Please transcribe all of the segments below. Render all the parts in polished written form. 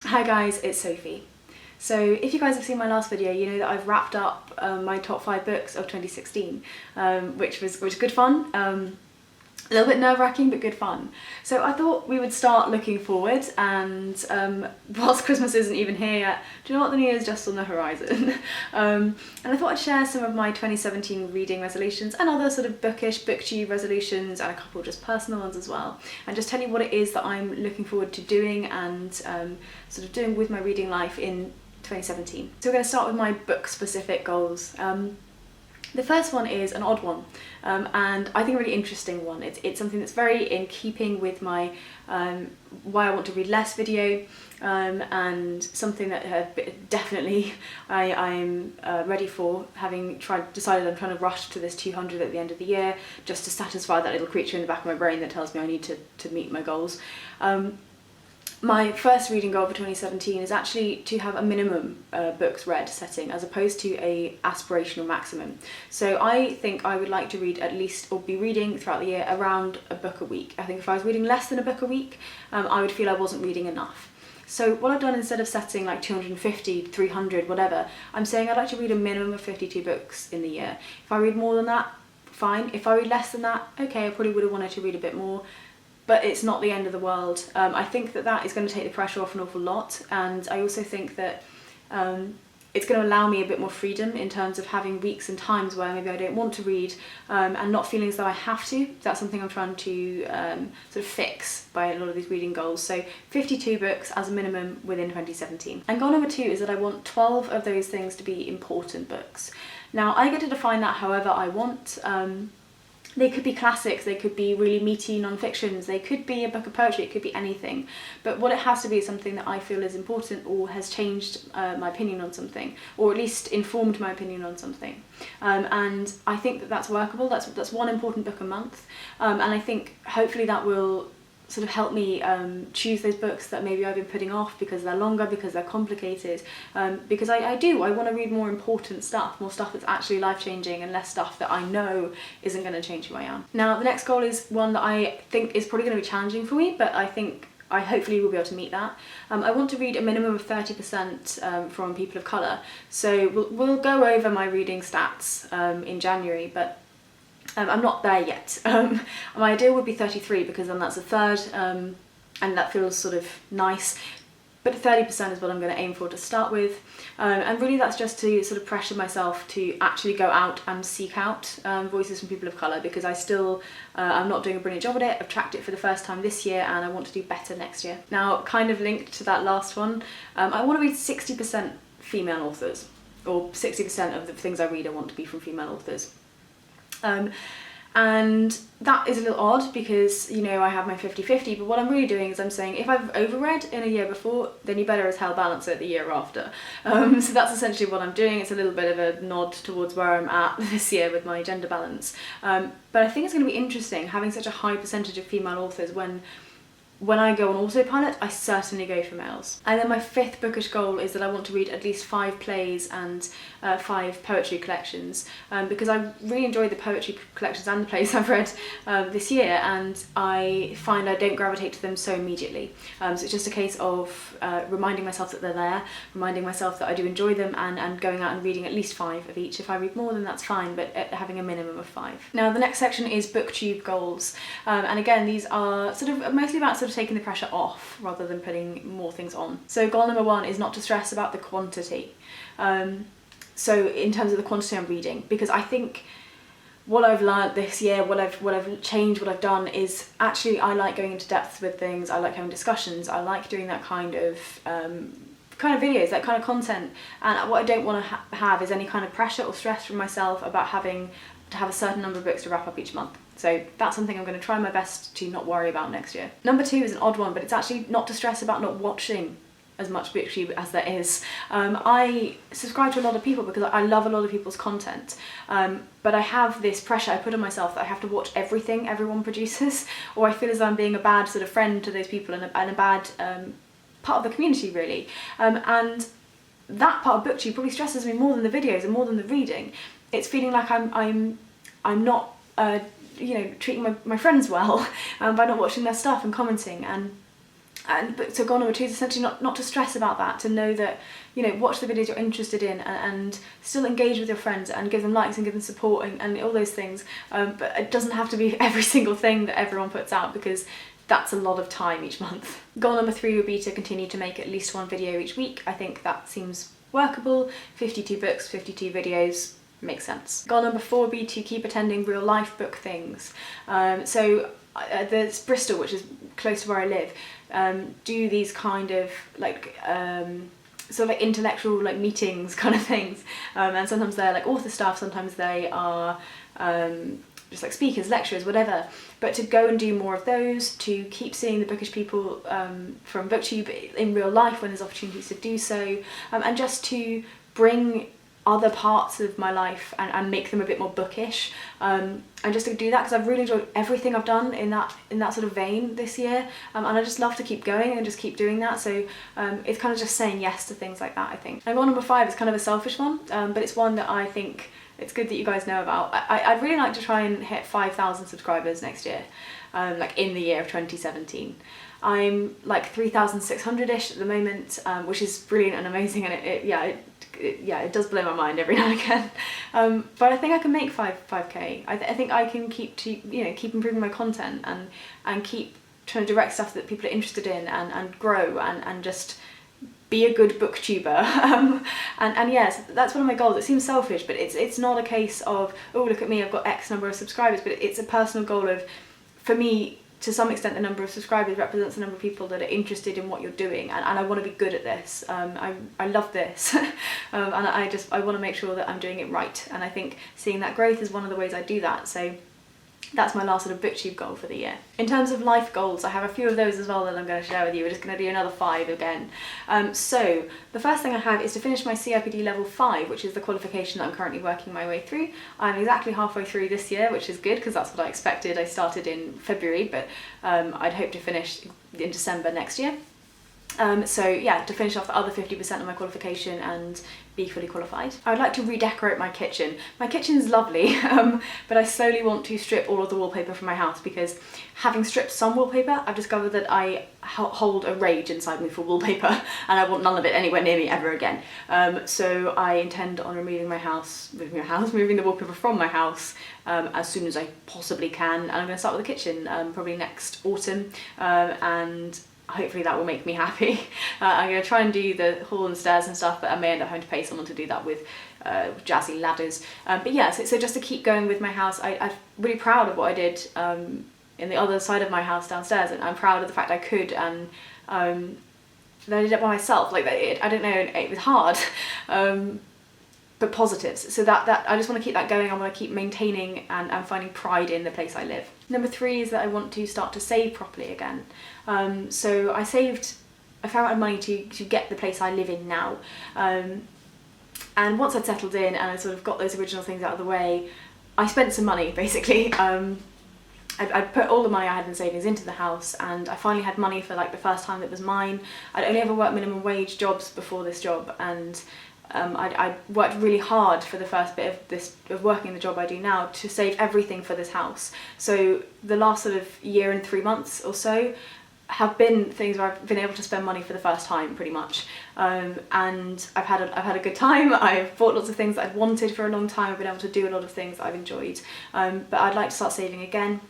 Hi guys, it's Sophie. So if you guys have seen my last video, you know that I've wrapped up my top 5 books of 2016, which was good fun. A little bit nerve-wracking, but good fun. So I thought we would start looking forward, and whilst Christmas isn't even here yet, do you know what, the New Year's just on the horizon. And I thought I'd share some of my 2017 reading resolutions and other sort of bookish, booktube resolutions, and a couple just personal ones as well, and just tell you what it is that I'm looking forward to doing and sort of doing with my reading life in 2017. So we're going to start with my book-specific goals. The first one is an odd one, and I think a really interesting one. It's something that's very in keeping with my why I want to read less video, and something that definitely I'm ready for, having decided I'm trying to rush to this 200 at the end of the year, just to satisfy that little creature in the back of my brain that tells me I need to meet my goals. My first reading goal for 2017 is actually to have a minimum books read setting as opposed to a aspirational maximum. So I think I would like to read at least, or be reading throughout the year, around a book a week. I think if I was reading less than a book a week, I would feel I wasn't reading enough. So what I've done, instead of setting like 250, 300, whatever, I'm saying I'd like to read a minimum of 52 books in the year. If I read more than that, fine. If I read less than that, okay, I probably would have wanted to read a bit more. But it's not the end of the world. I think that is going to take the pressure off an awful lot, and I also think that it's going to allow me a bit more freedom in terms of having weeks and times where maybe I don't want to read, and not feeling as though I have to. That's something I'm trying to sort of fix by a lot of these reading goals. So 52 books as a minimum within 2017. And goal number 2 is that I want 12 of those things to be important books. Now I get to define that however I want. They could be classics, they could be really meaty non-fictions, they could be a book of poetry, it could be anything. But what it has to be is something that I feel is important or has changed my opinion on something, or at least informed my opinion on something. And I think that that's workable. That's one important book a month. And I think hopefully that will sort of help me choose those books that maybe I've been putting off because they're longer, because they're complicated, because I want to read more important stuff, more stuff that's actually life-changing, and less stuff that I know isn't going to change who I am. Now the next goal is one that I think is probably going to be challenging for me, but I think I hopefully will be able to meet that. I want to read a minimum of 30% from people of colour. So we'll go over my reading stats in January, but I'm not there yet. My ideal would be 33, because then that's a third, and that feels sort of nice. But 30% is what I'm going to aim for to start with, and really that's just to sort of pressure myself to actually go out and seek out voices from people of colour, because I'm not doing a brilliant job at it. I've tracked it for the first time this year, and I want to do better next year. Now, kind of linked to that last one, I want to read 60% female authors, or 60% of the things I read I want to be from female authors. And that is a little odd because, you know, I have my 50-50, but what I'm really doing is I'm saying if I've overread in a year before, then you better as hell balance it the year after. So that's essentially what I'm doing. It's a little bit of a nod towards where I'm at this year with my gender balance. But I think it's going to be interesting having such a high percentage of female authors when I go on autopilot, I certainly go for males. And then my 5th bookish goal is that I want to read at least 5 plays and 5 poetry collections, because I really enjoyed the poetry collections and the plays I've read this year, and I find I don't gravitate to them so immediately. So it's just a case of reminding myself that they're there, reminding myself that I do enjoy them, and going out and reading at least 5 of each. If I read more, then that's fine, but having a minimum of 5. Now the next section is booktube goals, and again these are sort of mostly about sort of taking the pressure off rather than putting more things on. So goal number 1 is not to stress about the quantity. So in terms of the quantity I'm reading, because I think what I've learned this year, what I've changed, what I've done is actually I like going into depth with things. I like having discussions. I like doing that kind of videos, that kind of content. And what I don't want to have is any kind of pressure or stress from myself about having to have a certain number of books to wrap up each month. So that's something I'm going to try my best to not worry about next year. Number 2 is an odd one, but it's actually not to stress about not watching as much booktube as there is. I subscribe to a lot of people because I love a lot of people's content, but I have this pressure I put on myself that I have to watch everything everyone produces, or I feel as though I'm being a bad sort of friend to those people and a bad part of the community, really. And that part of booktube probably stresses me more than the videos and more than the reading. It's feeling like I'm not treating my friends well by not watching their stuff and commenting, and But so goal number 2 is essentially not to stress about that, to know that, you know, watch the videos you're interested in and still engage with your friends and give them likes and give them support and all those things. But it doesn't have to be every single thing that everyone puts out, because that's a lot of time each month. Goal number 3 would be to continue to make at least 1 video each week. I think that seems workable. 52 books, 52 videos, makes sense. Goal number 4 would be to keep attending real life book things. There's Bristol, which is close to where I live, do these kind of like sort of like intellectual like meetings kind of things, and sometimes they're like author stuff, sometimes they are just like speakers, lecturers, whatever. But to go and do more of those, to keep seeing the bookish people from BookTube in real life when there's opportunities to do so, and just to bring other parts of my life and make them a bit more bookish, and just to do that, because I've really enjoyed everything I've done in that sort of vein this year, and I just love to keep going and just keep doing that. So it's kind of just saying yes to things like that, I think. And goal number 5 is kind of a selfish one, but it's one that I think it's good that you guys know about. I'd really like to try and hit 5,000 subscribers next year, like in the year of 2017. I'm like 3,600-ish at the moment, which is brilliant and amazing, and it does blow my mind every now and again. But I think I can make 5k. I think I can keep improving my content and keep trying to direct stuff that people are interested in and grow and just be a good booktuber. And yes, that's one of my goals. It seems selfish, but it's not a case of, oh, look at me, I've got X number of subscribers, but it's a personal goal of, for me, to some extent, the number of subscribers represents the number of people that are interested in what you're doing, and I want to be good at this. I love this, and I want to make sure that I'm doing it right, and I think seeing that growth is one of the ways I do that. So that's my last sort of BookTube goal for the year. In terms of life goals, I have a few of those as well that I'm going to share with you. We're just going to do another 5 again. So the first thing I have is to finish my CIPD level 5, which is the qualification that I'm currently working my way through. I'm exactly halfway through this year, which is good because that's what I expected. I started in February, but I'd hope to finish in December next year. So yeah, to finish off the other 50% of my qualification and be fully qualified. I would like to redecorate my kitchen. My kitchen's lovely, but I slowly want to strip all of the wallpaper from my house, because having stripped some wallpaper, I've discovered that I hold a rage inside me for wallpaper, and I want none of it anywhere near me ever again. So I intend on moving the wallpaper from my house as soon as I possibly can, and I'm going to start with the kitchen probably next autumn, and hopefully that will make me happy. I'm going to try and do the hall and stairs and stuff, but I may end up having to pay someone to do that with jazzy ladders. But yeah, so just to keep going with my house, I'm really proud of what I did in the other side of my house downstairs, and I'm proud of the fact I could, and that I did it by myself. Like, I don't know, it was hard. But positives. So that I just want to keep that going. I want to keep maintaining and finding pride in the place I live. Number 3 is that I want to start to save properly again. So I saved a fair amount of money to get the place I live in now. And once I'd settled in and I sort of got those original things out of the way, I spent some money basically. I put all the money I had in savings into the house, and I finally had money for like the first time that was mine. I'd only ever worked minimum wage jobs before this job, and I worked really hard for the first bit of working the job I do now to save everything for this house. So the last sort of year and 3 months or so have been things where I've been able to spend money for the first time, pretty much, and I've had a good time. I've bought lots of things that I've wanted for a long time. I've been able to do a lot of things that I've enjoyed, but I'd like to start saving again.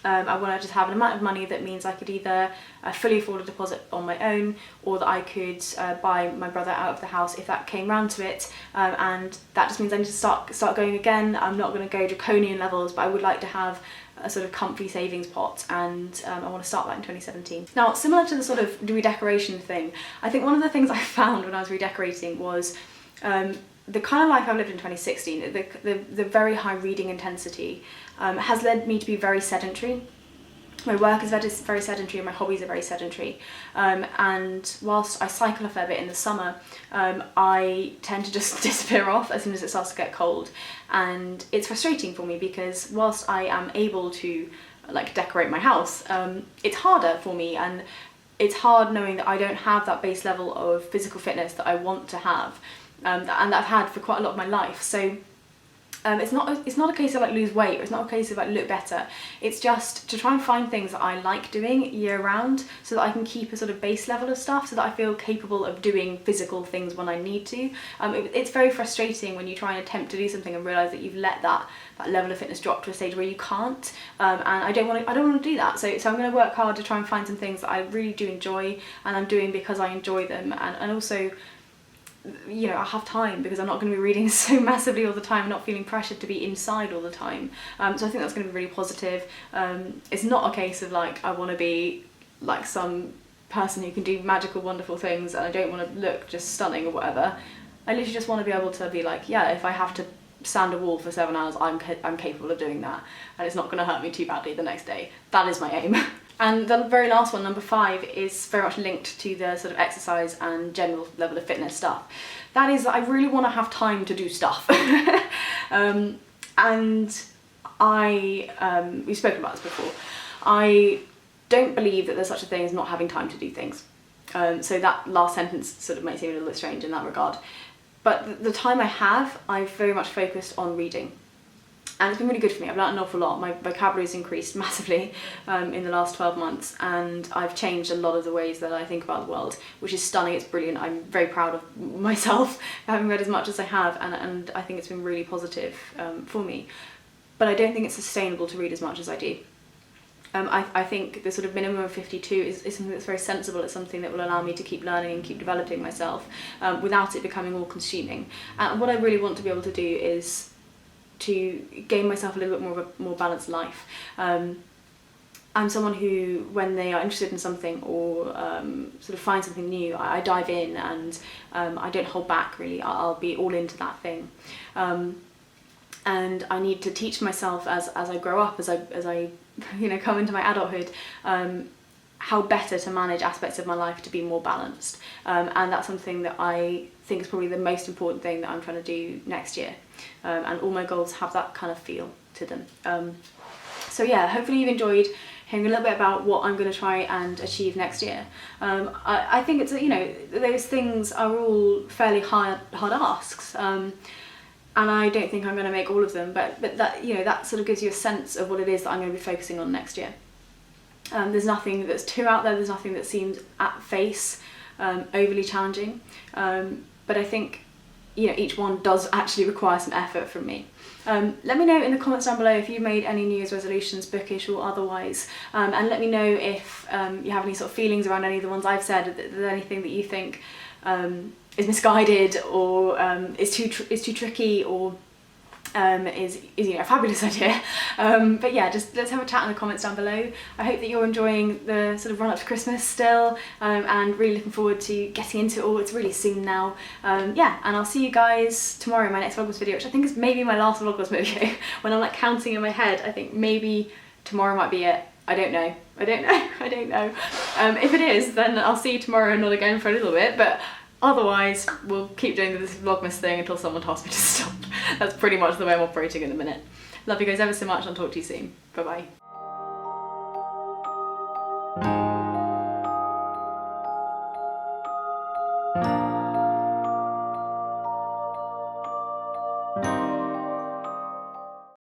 I want to just have an amount of money that means I could either fully afford a deposit on my own, or that I could buy my brother out of the house if that came round to it, and that just means I need to start going again. I'm not going to go draconian levels, but I would like to have a sort of comfy savings pot, and I want to start that in 2017. Now, similar to the sort of redecoration thing, I think one of the things I found when I was redecorating was the kind of life I've lived in 2016, the very high reading intensity has led me to be very sedentary. My work is very sedentary and my hobbies are very sedentary. And whilst I cycle a fair bit in the summer, I tend to just disappear off as soon as it starts to get cold. And it's frustrating for me because whilst I am able to like decorate my house, it's harder for me, and it's hard knowing that I don't have that base level of physical fitness that I want to have. And that I've had for quite a lot of my life. So It's not a case of like lose weight, or it's not a case of like look better. It's just to try and find things that I like doing year round, so that I can keep a sort of base level of stuff, so that I feel capable of doing physical things when I need to. It's very frustrating when you try and attempt to do something and realise that you've let that level of fitness drop to a stage where you can't. And I don't want to do that. So I'm going to work hard to try and find some things that I really do enjoy, and I'm doing because I enjoy them, and also, you know, I have time because I'm not going to be reading so massively all the time, not feeling pressured to be inside all the time. So I think that's going to be really positive. It's not a case of like I want to be like some person who can do magical, wonderful things, and I don't want to look just stunning or whatever. I literally just want to be able to be like, yeah, if I have to sand a wall for 7 hours, I'm capable of doing that, and it's not going to hurt me too badly the next day. That is my aim. And the very last one, number 5, is very much linked to the sort of exercise and general level of fitness stuff. That is that I really want to have time to do stuff. And we've spoken about this before. I don't believe that there's such a thing as not having time to do things. So that last sentence sort of makes me a little bit strange in that regard. But the time I have, I've very much focused on reading. And it's been really good for me. I've learned an awful lot. My vocabulary's increased massively in the last 12 months, and I've changed a lot of the ways that I think about the world, which is stunning. It's brilliant. I'm very proud of myself for having read as much as I have, and I think it's been really positive for me. But I don't think it's sustainable to read as much as I do. I think the sort of minimum of 52 is something that's very sensible. It's something that will allow me to keep learning and keep developing myself without it becoming all consuming. And what I really want to be able to do is to gain myself a little bit more of a more balanced life. I'm someone who, when they are interested in something or sort of find something new, I dive in, and I don't hold back really. I'll be all into that thing. And I need to teach myself as I grow up, as I you know, come into my adulthood, how better to manage aspects of my life to be more balanced. And that's something that I think is probably the most important thing that I'm trying to do next year. And all my goals have that kind of feel to them. So yeah, hopefully you've enjoyed hearing a little bit about what I'm going to try and achieve next year. I think it's, you know, those things are all fairly hard asks. And I don't think I'm going to make all of them, but that, you know, that sort of gives you a sense of what it is that I'm going to be focusing on next year. There's nothing that's too out there, there's nothing that seems at face overly challenging, but I think, you know, each one does actually require some effort from me. Let me know in the comments down below if you made any New Year's resolutions, bookish or otherwise, and let me know if you have any sort of feelings around any of the ones I've said. If there's anything that you think is misguided, or is too tricky, or is you know, a fabulous idea. But yeah, just let's have a chat in the comments down below. I hope that you're enjoying the sort of run up to Christmas still, and really looking forward to getting into it all. It's really soon now. Yeah, and I'll see you guys tomorrow in my next Vlogmas video, which I think is maybe my last Vlogmas video. When I'm like counting in my head, I think maybe tomorrow might be it. I don't know. If it is, then I'll see you tomorrow and not again for a little bit, but otherwise we'll keep doing this Vlogmas thing until someone tells me to stop. That's pretty much the way I'm operating in the minute. Love you guys ever so much, and I'll talk to you soon. Bye bye.